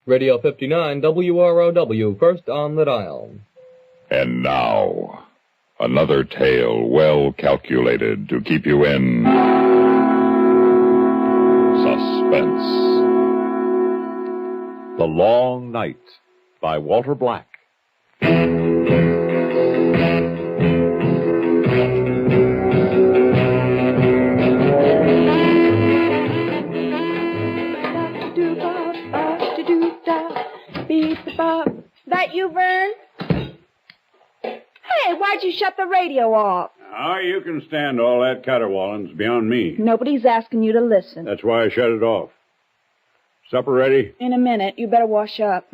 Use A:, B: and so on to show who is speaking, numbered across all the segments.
A: Radio 59 WROW, first on the dial.
B: And now, another tale well calculated to keep you in suspense.
C: The Long Night by Walter Black.
D: That you, Vern? Hey, why'd you shut the radio off?
E: Oh, you can stand all that caterwauling. It's beyond me.
D: Nobody's asking you to listen.
E: That's why I shut it off. Supper ready?
D: In a minute. You better wash up.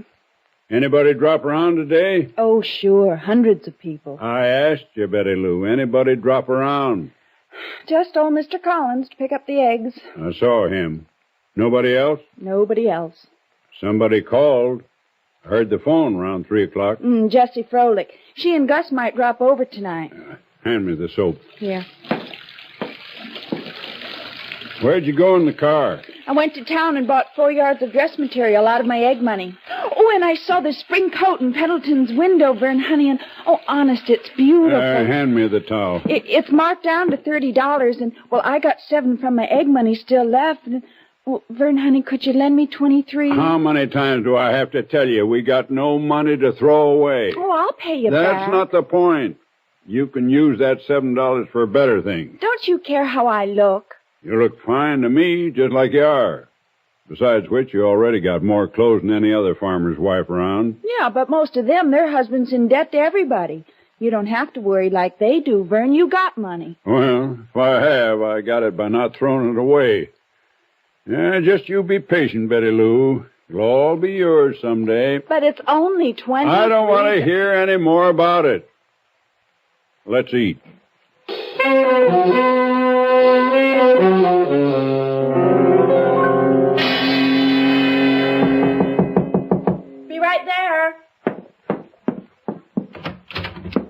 E: Anybody drop around today?
D: Oh, sure. Hundreds of people.
E: I asked you, Betty Lou. Anybody drop around?
D: Just old Mr. Collins to pick up the eggs.
E: I saw him. Nobody else?
D: Nobody else.
E: Somebody called. I heard the phone around 3 o'clock.
D: Jessie Froelich. She and Gus might drop over tonight.
E: Hand me the soap.
D: Here.
E: Where'd you go in the car?
D: I went to town and bought 4 yards of dress material out of my egg money. Oh, and I saw the spring coat in Pendleton's window, Vern, honey, and, oh, honest, it's beautiful.
E: Hand me the towel.
D: It's marked down to $30, and, well, I got 7 from my egg money still left. And, well, Vern, honey, could you lend me 23?
E: How many times do I have to tell you we got no money to throw away?
D: Oh, I'll pay you back.
E: That's not the point. You can use that $7 for better things.
D: Don't you care how I look?
E: You look fine to me, just like you are. Besides which, you already got more clothes than any other farmer's wife around.
D: Yeah, but most of them, their husband's in debt to everybody. You don't have to worry like they do, Vern. You got money.
E: Well, if I have, I got it by not throwing it away. Yeah, just you be patient, Betty Lou. It'll all be yours someday.
D: But it's only 20.
E: I don't want to hear any more about it. Let's eat.
D: Be right there.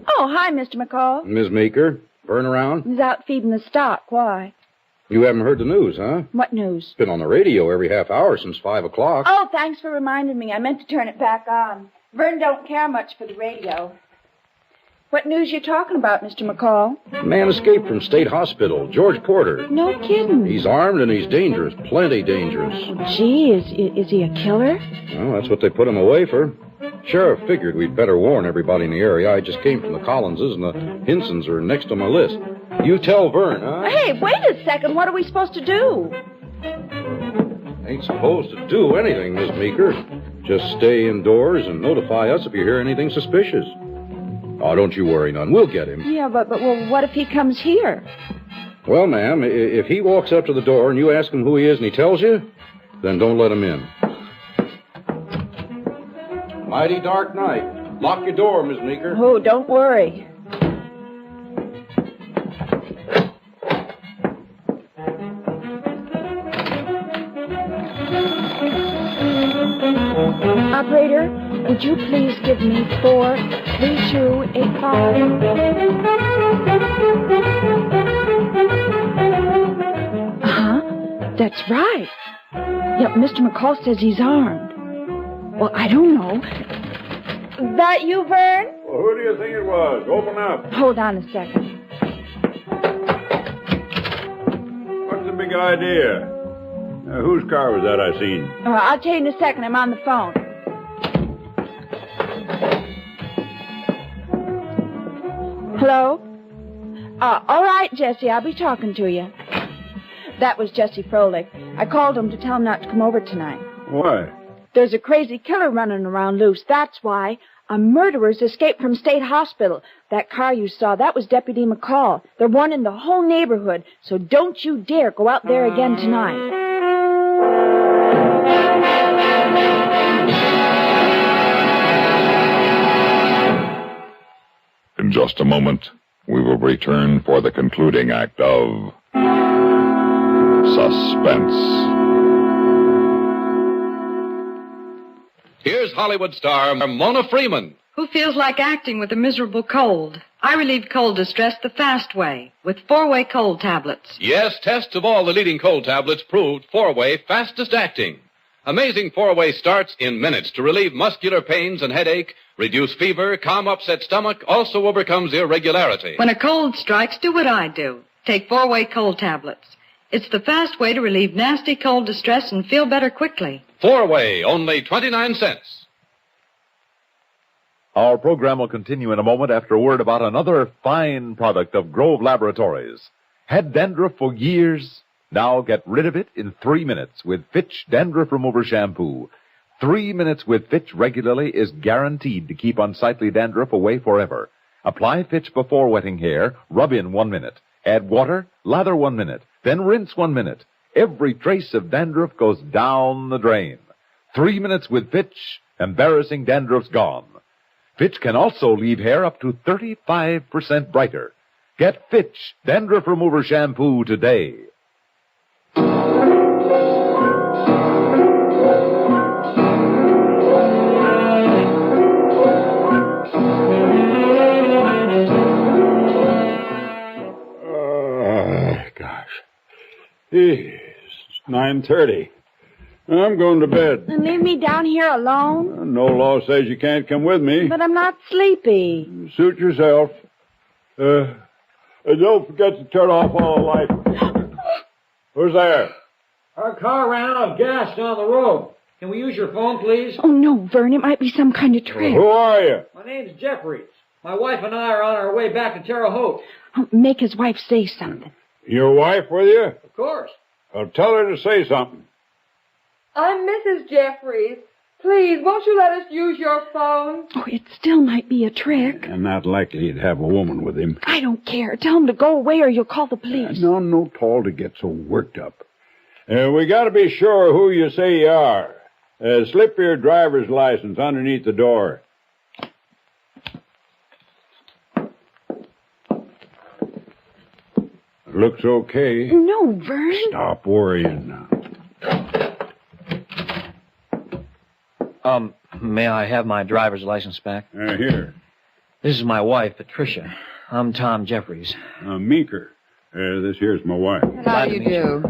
D: Oh, hi, Mr. McCall.
F: Miss Meeker, Vern around?
D: He's out feeding the stock. Why?
F: You haven't heard the news, huh?
D: What news?
F: It's been on the radio every half hour since 5 o'clock.
D: Oh, thanks for reminding me. I meant to turn it back on. Vern don't care much for the radio. What news you talking about, Mr. McCall?
F: A man escaped from State Hospital, George Porter.
D: No kidding.
F: He's armed and he's dangerous, plenty dangerous.
D: Oh, gee, is he a killer?
F: Well, that's what they put him away for. Sheriff figured we'd better warn everybody in the area. I just came from the Collinses, and the Hinsons are next on my list. You tell Vern, huh?
D: Hey, wait a second. What are we supposed to do?
F: Ain't supposed to do anything, Miss Meeker. Just stay indoors and notify us if you hear anything suspicious. Oh, don't you worry none. We'll get him.
D: Yeah, but well, what if he comes here?
F: Well, ma'am, if he walks up to the door and you ask him who he is and he tells you, then don't let him in. Mighty dark night. Lock your door, Miss Meeker.
D: Oh, don't worry. Operator, would you please give me 43285? Uh-huh. That's right. Yep, Mr. McCall says he's armed. Well, I don't know. That you, Vern?
E: Well, who do you think it was? Open up.
D: Hold on a second.
E: What's the big idea? Whose car was that I seen?
D: I'll tell you in a second. I'm on the phone. Hello? All right, Jessie. I'll be talking to you. That was Jessie Froelich. I called him to tell him not to come over tonight.
E: Why?
D: There's a crazy killer running around loose. That's why. A murderer's escaped from State Hospital. That car you saw, that was Deputy McCall. They're warning the whole neighborhood, so don't you dare go out there again tonight.
B: In just a moment, we will return for the concluding act of Suspense.
G: Here's Hollywood star Mona Freeman.
H: Who feels like acting with a miserable cold? I relieve cold distress the fast way with 4-way cold tablets.
G: Yes, tests of all the leading cold tablets proved 4-way fastest acting. Amazing Four-Way starts in minutes to relieve muscular pains and headache, reduce fever, calm upset stomach, also overcomes irregularity.
H: When a cold strikes, do what I do. Take Four-Way cold tablets. It's the fast way to relieve nasty cold distress and feel better quickly.
G: Four-Way, only 29 cents.
C: Our program will continue in a moment after a word about another fine product of Grove Laboratories. Had dandruff for years? Now get rid of it in 3 minutes with Fitch Dandruff Remover Shampoo. 3 minutes with Fitch regularly is guaranteed to keep unsightly dandruff away forever. Apply Fitch before wetting hair, rub in 1 minute. Add water, lather 1 minute, then rinse 1 minute. Every trace of dandruff goes down the drain. 3 minutes with Fitch, embarrassing dandruff's gone. Fitch can also leave hair up to 35% brighter. Get Fitch Dandruff Remover Shampoo today.
E: It's 9:30. I'm going to bed.
D: And leave me down here alone?
E: No law says you can't come with me.
D: But I'm not sleepy.
E: Suit yourself. Don't forget to turn off all the lights. Who's there?
A: Our car ran out of gas down the road. Can we use your phone, please?
D: Oh, no, Vern. It might be some kind of trick.
E: Who are you?
A: My name's Jeffries. My wife and I are on our way back to Terre Haute.
D: Make his wife say something.
E: Your wife with you?
A: Of course.
E: Well, tell her to say something.
I: I'm Mrs. Jeffries. Please, won't you let us use your phone?
D: Oh, it still might be a trick.
E: And not likely he'd have a woman with him.
D: I don't care. Tell him to go away or you'll call the police.
E: No call to get so worked up. We got to be sure who you say you are. Slip your driver's license underneath the door. Looks okay.
D: No, Vern.
E: Stop worrying now.
J: May I have my driver's license back?
E: Here.
J: This is my wife, Patricia. I'm Tom Jeffries.
E: Meeker. This here's my wife.
I: How do you do?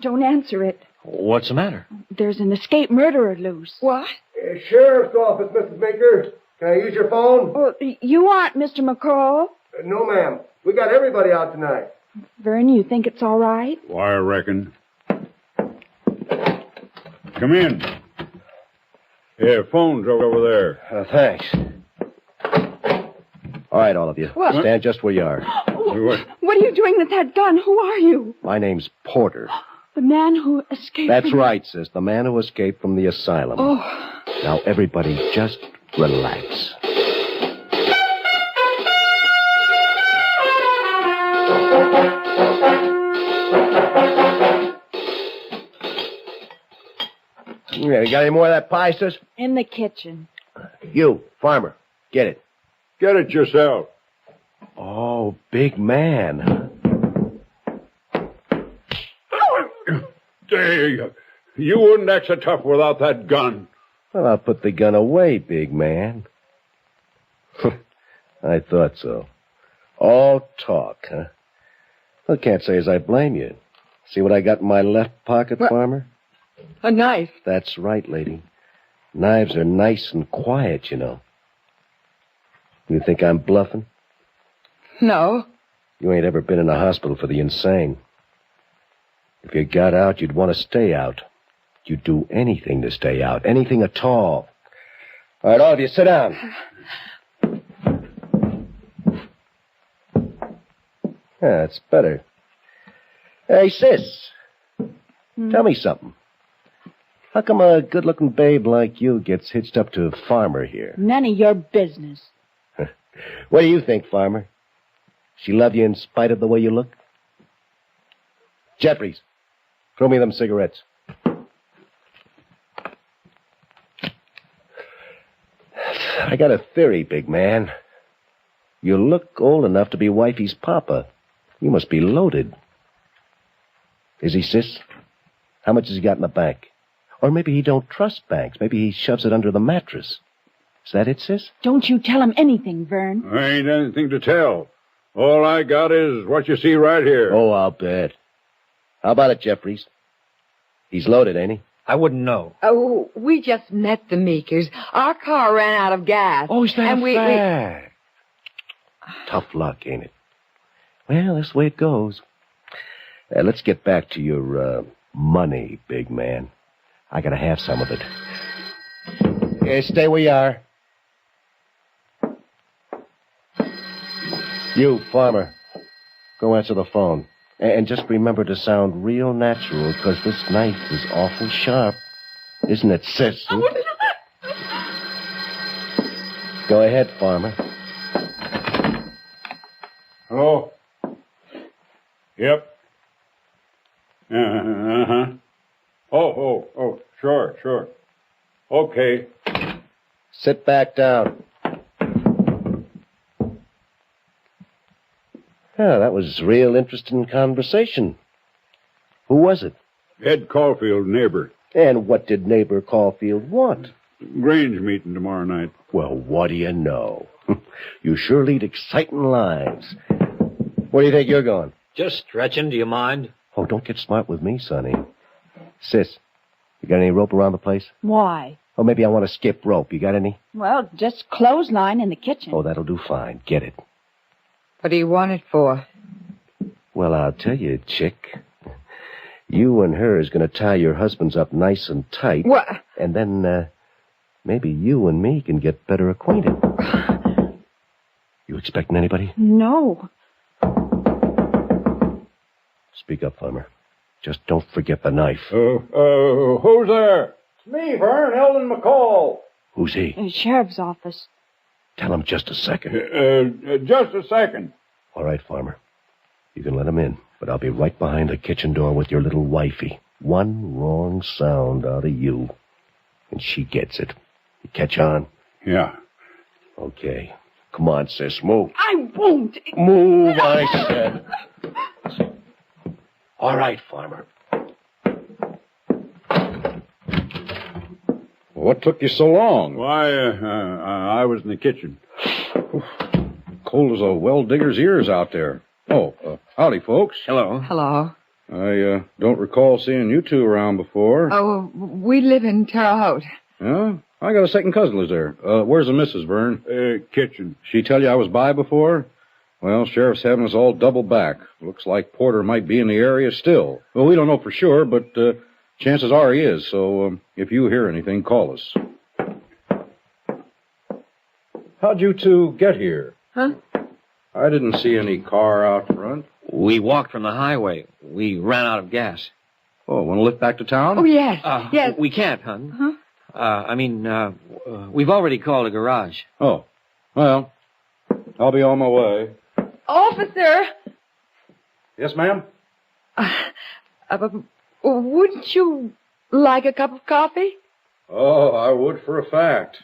D: Don't answer it.
J: What's the matter?
D: There's an escaped murderer loose.
I: What?
K: Sheriff's office, Mrs. Meeker. Can I use your phone?
D: Oh, you aren't Mr. McCall?
K: No, ma'am. We got everybody out tonight.
D: Vern, you think it's all right?
E: Why, I reckon. Come in. Yeah, phone's over there.
K: Thanks. All right, all of you.
D: What?
K: Stand just where you are.
D: What are you doing with that gun? Who are you?
K: My name's Porter.
D: The man who escaped
K: That's
D: from...
K: right, sis. The man who escaped from the asylum.
D: Oh.
K: Now, everybody, just relax. Yeah, you got any more of that pie, sis?
D: In the kitchen.
K: You, farmer, get it.
E: Get it yourself.
K: Oh, big man.
E: You wouldn't act so tough without that gun.
K: Well, I'll put the gun away, big man. I thought so. All talk, huh? Well, can't say as I blame you. See what I got in my left pocket, farmer?
I: A knife.
K: That's right, lady. Knives are nice and quiet, you know. You think I'm bluffing?
I: No.
K: You ain't ever been in a hospital for the insane. If you got out, you'd want to stay out. You'd do anything to stay out. Anything at all. All right, all of you, sit down. Yeah, that's better. Hey, sis. Tell me something. How come a good-looking babe like you gets hitched up to a farmer here?
D: None of your business.
K: What do you think, farmer? She love you in spite of the way you look? Jeffries, throw me them cigarettes. I got a theory, big man. You look old enough to be wifey's papa. You must be loaded. Is he, sis? How much has he got in the bank? Or maybe he don't trust banks. Maybe he shoves it under the mattress. Is that it, sis?
D: Don't you tell him anything, Vern.
E: I ain't anything to tell. All I got is what you see right here.
K: Oh, I'll bet. How about it, Jeffries? He's loaded, ain't he?
J: I wouldn't know.
I: Oh, we just met the Meekers. Our car ran out of gas.
K: Oh, is that
I: and
K: a fact? Tough luck, ain't it? Well, that's the way it goes. Let's get back to your money, big man. I gotta have some of it. Stay where you are. You, farmer, go answer the phone. And just remember to sound real natural, because this knife is awful sharp. Isn't it, sis? Go ahead, farmer.
E: Hello? Yep. Uh-huh. Oh, sure. Okay.
K: Sit back down. Yeah, that was real interesting conversation. Who was it?
E: Ed Caulfield, neighbor.
K: And what did neighbor Caulfield want?
E: Grange meeting tomorrow night.
K: Well, what do you know? You sure lead exciting lives. Where do you think you're going?
J: Just stretching, do you mind?
K: Oh, don't get smart with me, Sonny. Sis, you got any rope around the place?
D: Why?
K: Oh, maybe I want to skip rope. You got any?
D: Well, just clothesline in the kitchen.
K: Oh, that'll do fine. Get it.
I: What do you want it for?
K: Well, I'll tell you, chick. You and her is going to tie your husbands up nice and tight.
I: What?
K: And then, maybe you and me can get better acquainted. You expecting anybody?
D: No.
K: Speak up, farmer. Just don't forget the knife.
E: Who's there? It's me, Vern, Eldon McCall.
K: Who's he?
D: In the sheriff's office.
K: Tell him just a second.
E: Just a second.
K: All right, farmer. You can let him in, but I'll be right behind the kitchen door with your little wifey. One wrong sound out of you, and she gets it. You catch on?
E: Yeah.
K: Okay. Come on, sis, move.
I: I won't.
K: Move, I said. All right, farmer.
F: What took you so long?
E: Why, I was in the kitchen.
F: Cold as a well digger's ears out there. Oh, howdy, folks.
J: Hello.
I: Hello.
F: I don't recall seeing you two around before.
I: Oh, we live in Terre Haute.
F: Yeah? I got a second cousin lives there. Where's the missus, Vern?
E: Kitchen.
F: She tell you I was by before? Well, Sheriff's having us all double back. Looks like Porter might be in the area still. Well, we don't know for sure, but chances are he is. So if you hear anything, call us. How'd you two get here?
I: Huh?
F: I didn't see any car out front.
J: We walked from the highway. We ran out of gas.
F: Oh, want to lift back to town?
I: Oh, yes. Yes.
J: We can't, hon.
I: Huh?
J: We've already called a garage.
F: Oh, well, I'll be on my way.
I: Officer!
F: Yes, ma'am?
I: Wouldn't you like a cup of coffee?
F: Oh, I would for a fact.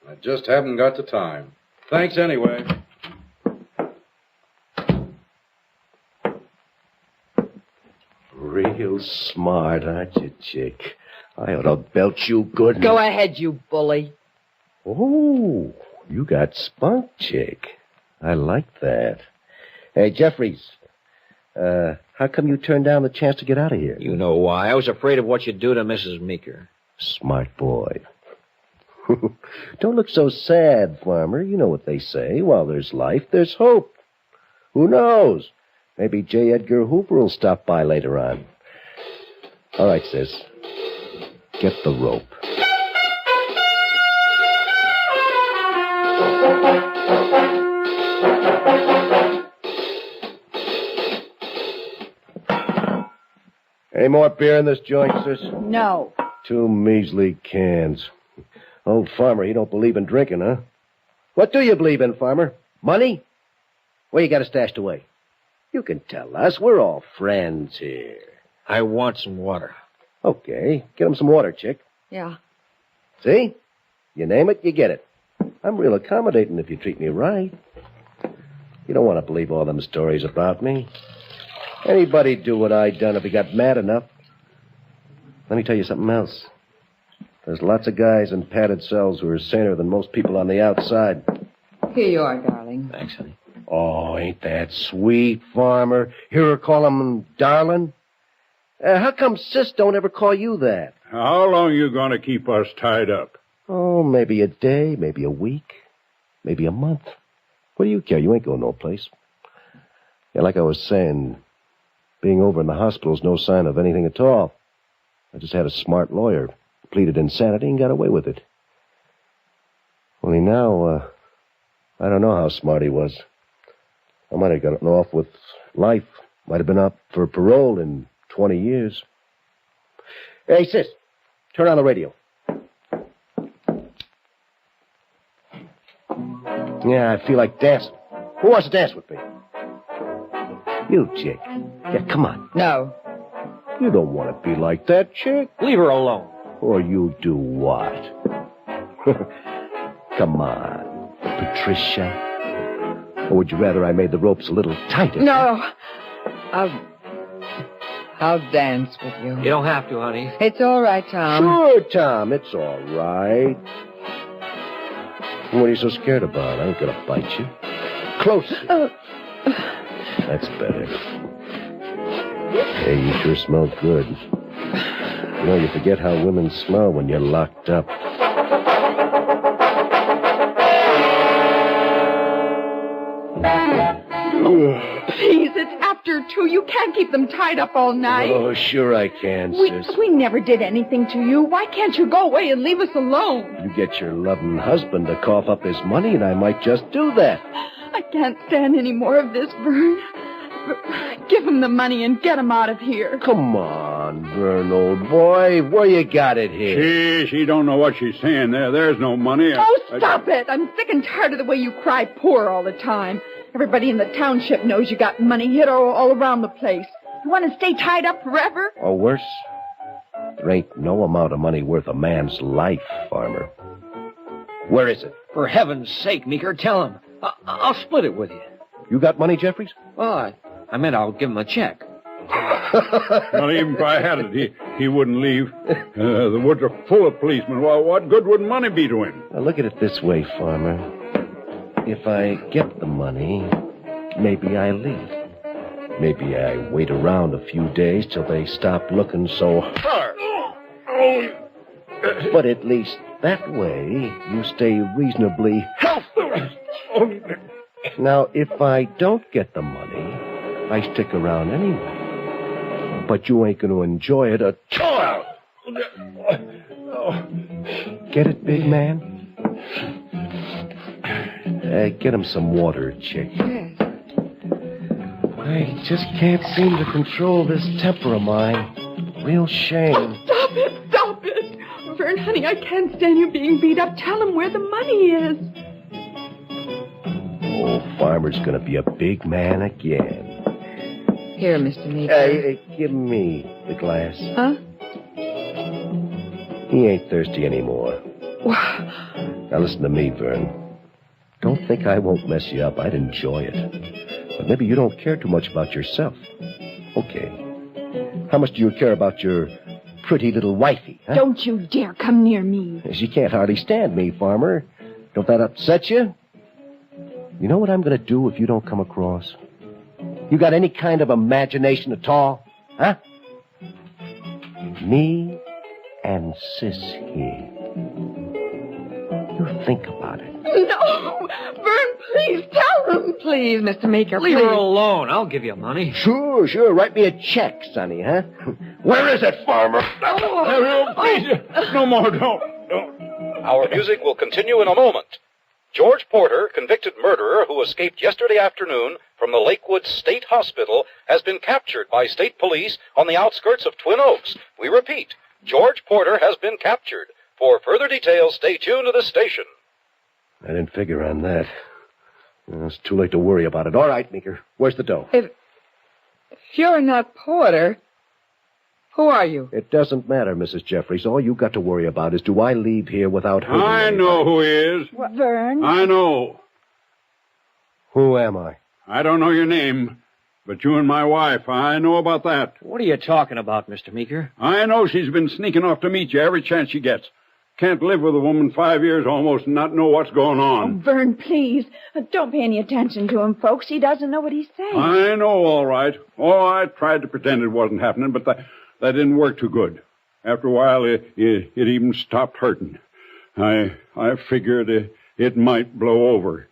F: I just haven't got the time. Thanks anyway.
K: Real smart, aren't you, chick? I ought to belt you good.
I: Go ahead, you bully.
K: Oh, you got spunk, chick. I like that. Hey, Jeffries, how come you turned down the chance to get out of here?
J: You know why. I was afraid of what you'd do to Mrs. Meeker.
K: Smart boy. Don't look so sad, farmer. You know what they say. While there's life, there's hope. Who knows? Maybe J. Edgar Hoover will stop by later on. All right, sis. Get the rope. Any more beer in this joint, sis?
D: No.
K: 2 measly cans. Old farmer, he don't believe in drinking, huh? What do you believe in, farmer? Money? Where you got it stashed away? You can tell us. We're all friends here.
J: I want some water.
K: Okay. Get him some water, chick.
I: Yeah.
K: See? You name it, you get it. I'm real accommodating if you treat me right. You don't want to believe all them stories about me. Anybody'd do what I done if he got mad enough. Let me tell you something else. There's lots of guys in padded cells who are saner than most people on the outside.
I: Here you are, darling.
J: Thanks, honey.
K: Oh, ain't that sweet, farmer? Hear her call him darling? How come Sis don't ever call you that?
E: How long you going to keep us tied up?
K: Oh, maybe a day, maybe a week, maybe a month. What do you care? You ain't going no place. Yeah, like I was saying, being over in the hospital's no sign of anything at all. I just had a smart lawyer, pleaded insanity, and got away with it. Only now, I don't know how smart he was. I might have gotten off with life. Might have been up for parole in 20 years. Hey, sis, turn on the radio. Yeah, I feel like dancing. Who wants to dance with me? You, chick. Yeah, come on.
L: No.
K: You don't want to be like that, chick.
J: Leave her alone.
K: Or you do what? Come on, Patricia. Or would you rather I made the ropes a little tighter?
L: No. I'll dance with you.
J: You don't have to, honey.
L: It's all right, Tom.
K: Sure, Tom, it's all right. What are you so scared about? I ain't gonna bite you. Closer. That's better. Hey, you sure smell good. You know, you forget how women smell when you're locked up.
D: Please, it's after 2. You can't keep them tied up all night.
K: Oh, sure I can, sis.
D: We never did anything to you. Why can't you go away and leave us alone?
K: You get your loving husband to cough up his money, and I might just do that.
D: I can't stand any more of this, Vern. Give him the money and get him out of here.
K: Come on, Vern, old boy. Where you got it here?
E: She don't know what she's saying there. There's no money.
D: Oh, stop it. I'm sick and tired of the way you cry poor all the time. Everybody in the township knows you got money hid all around the place. You want to stay tied up forever?
K: Or worse, there ain't no amount of money worth a man's life, farmer. Where is it?
J: For heaven's sake, Meeker, tell him. I'll split it with you.
K: You got money, Jeffries?
J: Well, I meant I'll give him a check.
E: Well, even if I had it, he wouldn't leave. The woods are full of policemen. Well, what good would money be to him?
K: Now, look at it this way, farmer. If I get the money, maybe I leave. Maybe I wait around a few days till they stop looking so hard. But at least that way, you stay reasonably healthy. Now, if I don't get the money, I stick around anyway. But you ain't going to enjoy it at all. Get it, big man? Get him some water, chick.
L: Yes.
K: I just can't seem to control this temper of mine. Real shame.
D: Oh, stop it! Stop it! Vern, honey, I can't stand you being beat up. Tell him where the money is.
K: Old farmer's gonna be a big man again.
L: Here, Mr. Meeker.
K: Give me the glass.
L: Huh?
K: He ain't thirsty anymore. Now listen to me, Vern. Don't think I won't mess you up. I'd enjoy it. But maybe you don't care too much about yourself. Okay. How much do you care about your pretty little wifey, huh?
D: Don't you dare come near me.
K: She can't hardly stand me, farmer. Don't that upset you? You know what I'm going to do if you don't come across? You got any kind of imagination at all? Huh? Me and Sis here. You think about it.
D: No! Vern, please tell him.
L: Please, Mr. Meeker,
J: Leave
L: please.
J: her alone. I'll give you money.
K: Sure. Write me a check, Sonny, huh? Where is it, farmer?
E: No more, don't.
G: Our music will continue in a moment. George Porter, convicted murderer who escaped yesterday afternoon from the Lakewood State Hospital, has been captured by state police on the outskirts of Twin Oaks. We repeat, George Porter has been captured. For further details, stay tuned to this station.
K: I didn't figure on that. It's too late to worry about it. All right, Meeker. Where's the dough?
L: If you're not Porter, who are you?
K: It doesn't matter, Mrs. Jeffries. All you got to worry about is, do I leave here without hurting
E: I know who he is.
D: What, Vern?
E: I know.
K: Who am I?
E: I don't know your name, but you and my wife, I know about that.
J: What are you talking about, Mr. Meeker?
E: I know she's been sneaking off to meet you every chance she gets. Can't live with a woman 5 years almost and not know what's going on.
D: Oh, Vern, please. Don't pay any attention to him, folks. He doesn't know what he's saying.
E: I know, all right. Oh, I tried to pretend it wasn't happening, but that didn't work too good. After a while, it even stopped hurting. I figured it might blow over.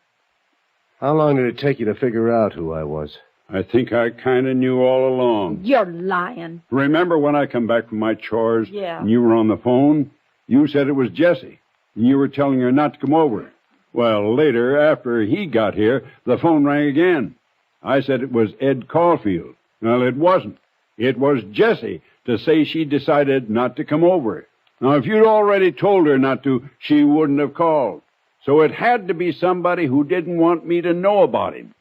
K: How long did it take you to figure out who I was?
E: I think I kind of knew all along.
D: You're lying.
E: Remember when I come back from my chores?
D: Yeah.
E: And you were on the phone? You said it was Jesse, and you were telling her not to come over. Well, later, after he got here, the phone rang again. I said it was Ed Caulfield. Well, it wasn't. It was Jessie to say she decided not to come over. Now, if you'd already told her not to, she wouldn't have called. So it had to be somebody who didn't want me to know about him.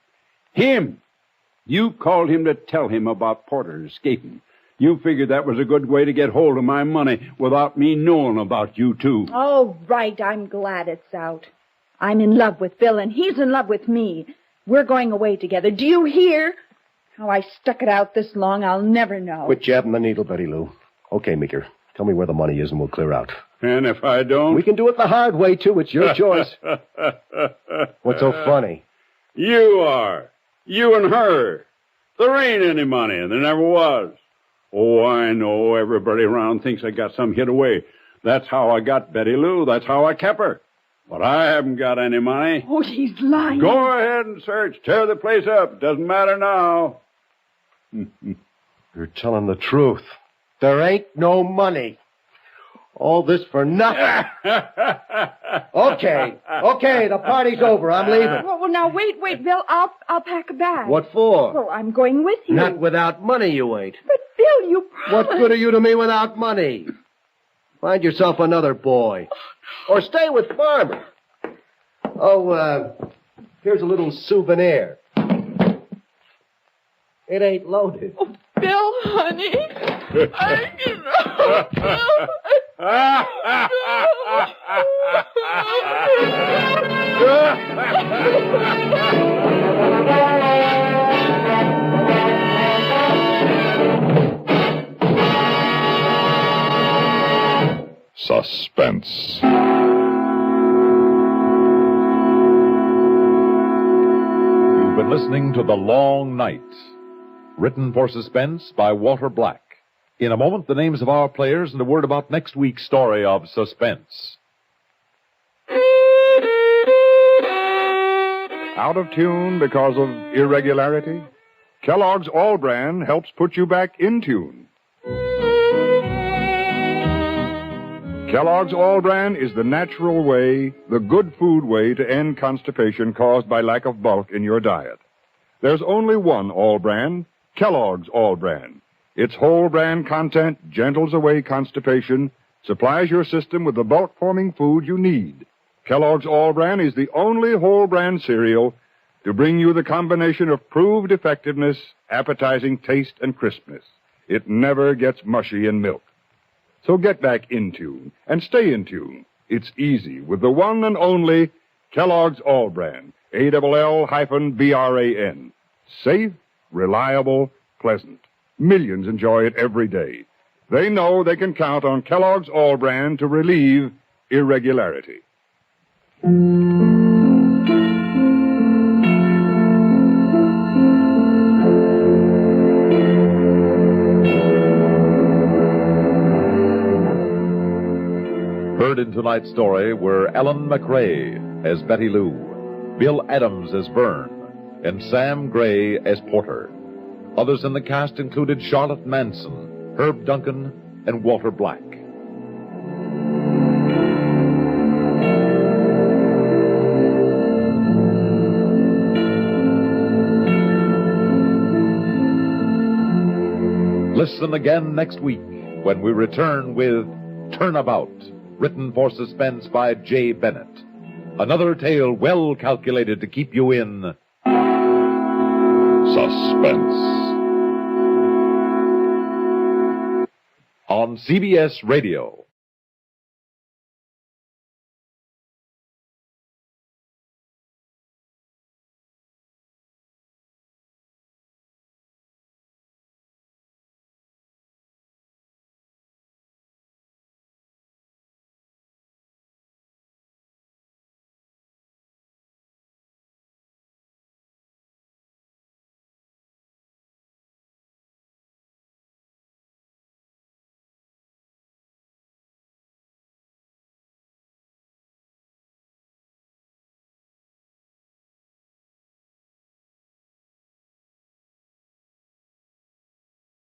E: Him! You called him to tell him about Porter escaping. You figured that was a good way to get hold of my money without me knowing about you, too.
D: Oh, right. I'm glad it's out. I'm in love with Bill, and he's in love with me. We're going away together. Do you hear? How I stuck it out this long, I'll never know.
K: Quit jabbing the needle, Betty Lou. Okay, Meeker. Tell me where the money is and we'll clear out.
E: And if I don't?
K: We can do it the hard way, too. It's your choice. What's so funny?
E: You are. You and her. There ain't any money, and there never was. Oh, I know. Everybody around thinks I got some hid away. That's how I got Betty Lou. That's how I kept her. But I haven't got any money.
D: Oh, he's lying.
E: Go ahead and search. Tear the place up. Doesn't matter now.
K: You're telling the truth. There ain't no money. All this for nothing. Okay, the party's over. I'm leaving.
D: Well, now, wait, Bill. I'll pack a bag.
K: What for?
D: Well, I'm going with you.
K: Not without money, you ain't.
D: But, Bill, you promised.
K: What good are you to me without money? Find yourself another boy. Or stay with Farmer. Oh, here's a little souvenir. It ain't loaded.
L: Oh, Bill, honey.
B: Suspense.
C: You've been listening to The Long Night, written for Suspense by Walter Black. In a moment, the names of our players and a word about next week's story of Suspense.
M: Out of tune because of irregularity? Kellogg's All Bran helps put you back in tune. Kellogg's All Bran is the natural way, the good food way to end constipation caused by lack of bulk in your diet. There's only one All Bran, Kellogg's All Bran. Its whole bran content gentles away constipation, supplies your system with the bulk-forming food you need. Kellogg's All Bran is the only whole bran cereal to bring you the combination of proved effectiveness, appetizing taste, and crispness. It never gets mushy in milk. So get back in tune and stay in tune. It's easy with the one and only Kellogg's All Bran, ALL-BRAN. Safe, reliable, pleasant. Millions enjoy it every day. They know they can count on Kellogg's All Bran to relieve irregularity.
C: Heard in tonight's story were Ellen McRae as Betty Lou, Bill Adams as Vern, and Sam Gray as Porter. Others in the cast included Charlotte Manson, Herb Duncan, and Walter Black. Listen again next week when we return with Turnabout, written for Suspense by J. Bennett. Another tale well calculated to keep you in
B: Suspense.
C: On CBS Radio.